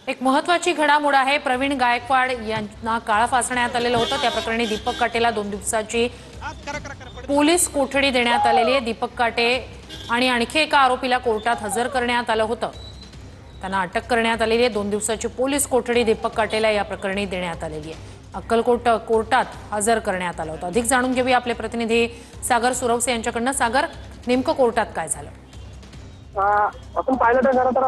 एक महत्त्वाची घडामोड आहे। प्रवीण गायकवाड यांना काळा फासण्यात आलेलं होतं। त्या प्रकरणी दीपक काटेला 2 दिवसाची पोलीस कोठडी देण्यात आलेली आहे। दीपक काटे आणि आणखी एका आरोपीला कोर्टात हजर करण्यात आलं होतं। त्यांना अटक करण्यात आलेली आहे। 2 दिवसाची पोलीस कोठडी दीपक काटेला या प्रकरणी देण्यात आलेली आहे। अक्कलकोट कोर्टात हजर करण्यात आलं होतं। अधिक जाणून घेऊया आपले प्रतिनिधी सागर सुरवसे यांच्याकडनं। सागर, नेमकं कोर्टात काय झालं? आपण पाहिलं तर खरं तर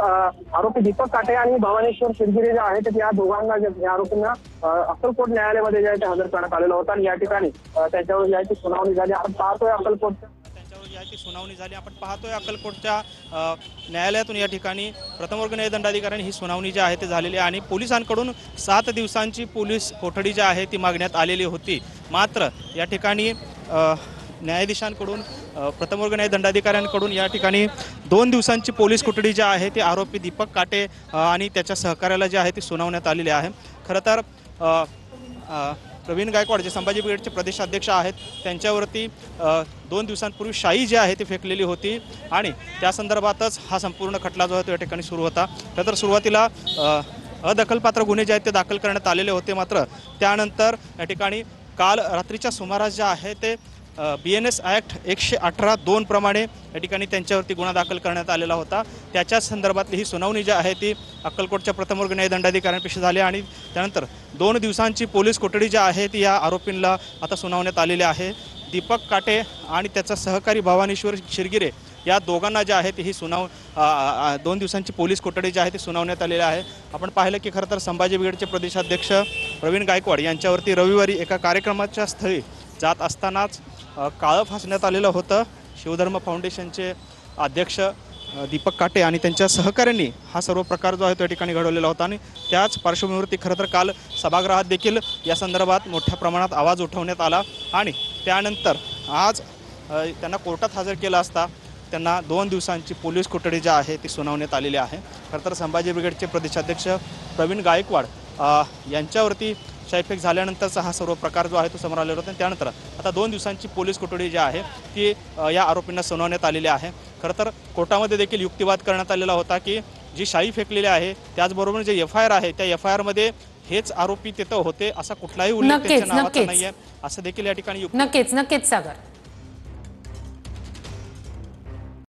आरोपी दीपक काटे आणि भवानेश्वर शिरगिरे जे आहेत या दोघांना या आरोपींना अक्कलकोट न्यायालयामध्ये जे आहे ते हजर करण्यात आलेलं होतं आणि या ठिकाणी त्यांच्यावर जी आहे ती सुनावणी झाली। आपण पाहतोय अक्कलकोटच्या सुनावणी झाली। आपण पाहतोय अक्कलकोटच्या न्यायालयातून या ठिकाणी प्रथमवर्ग न्याय दंडाधिकाऱ्यांनी ही सुनावणी जी आहे ते झालेली आहे आणि पोलिसांकडून 7 दिवसांची पोलीस कोठडी जी आहे ती मागण्यात आलेली होती। मात्र या ठिकाणी न्यायाधीशांकडून प्रथमवर्ग न्याय दंडाधिकाऱ्यांकडून या ठिकाणी 2 दिवसांची पोलीस कोठडी जी आहे ती आरोपी दीपक काटे आणि त्याच्या सहकार्याला जी आहे ती सुनावण्यात आलेली आहे। खरं तर प्रवीण गायकवाड जे संभाजी ब्रिगेडचे प्रदेशाध्यक्ष आहेत त्यांच्यावरती 2 दिवसांपूर्वी शाई जी आहे ती फेकलेली होती आणि त्या संदर्भातच हा संपूर्ण खटला जो आहे तो या ठिकाणी सुरू होता। खरं तर सुरुवातीला अदखलपात्र गुन्हे जे आहेत ते दाखल करण्यात आलेले होते। मात्र त्यानंतर या ठिकाणी काल रात्रीच्या सुमारास जे आहे ते BNS ॲक्ट 118(2) प्रमाणे या ठिकाणी त्यांच्यावरती गुन्हा दाखल करण्यात आलेला होता। त्याच्या संदर्भातली ही सुनावणी जी आहे ती अक्कलकोटच्या प्रथमवर्ग न्याय दंडाधिकाऱ्यांपेक्षा झाली आणि त्यानंतर 2 दिवसांची पोलीस कोठडी जी आहे ती या आरोपींना आता सुनावण्यात आलेली आहे। दीपक काटे आणि त्याचा सहकारी भवानेश्वर शिरगिरे या दोघांना जे आहे ती ही 2 दिवसांची पोलीस कोठडी जी आहे ती सुनावण्यात आलेली आहे। आपण पाहिलं की खरं तर संभाजी ब्रिगेडचे प्रदेशाध्यक्ष प्रवीण गायकवाड यांच्यावरती रविवारी एका कार्यक्रमाच्या स्थळी जात असतानाच काळं फासण्यात आलेलं होतं। शिवधर्म फाउंडेशनचे अध्यक्ष दीपक काटे आणि त्यांच्या सहकाऱ्यांनी हा सर्व प्रकार जो आहे तो या ठिकाणी घडवलेला होता आणि त्याच पार्श्वभूमीवरती खरं तर काल सभागृहात देखील या संदर्भात मोठ्या प्रमाणात आवाज उठवण्यात आला आणि त्यानंतर आज त्यांना कोर्टात हजर केलं असता त्यांना 2 दिवसांची पोलीस कोठडी जी आहे ती सुनावण्यात आलेली आहे। खरं तर संभाजी ब्रिगेडचे प्रदेशाध्यक्ष प्रवीण गायकवाड यांच्यावरती शाईफेक झाल्यानंतरचा हा सर्व प्रकार जो आहे तो समोर आलेला होता। त्यानंतर आता 2 दिवसांची पोलीस कोठडी जी आहे ती या आरोपींना सुनावण्यात आलेली आहे। खरं तर कोर्टामध्ये देखील युक्तिवाद करण्यात आलेला होता की जी शाई फेकलेली आहे त्याचबरोबर जे FIR आहे त्या FIR मध्ये हेच आरोपी तिथं होते असा कुठलाही उल्लेख त्यांच्या नावाचा नाहीये असं देखील या ठिकाणी नक्कीच सागर।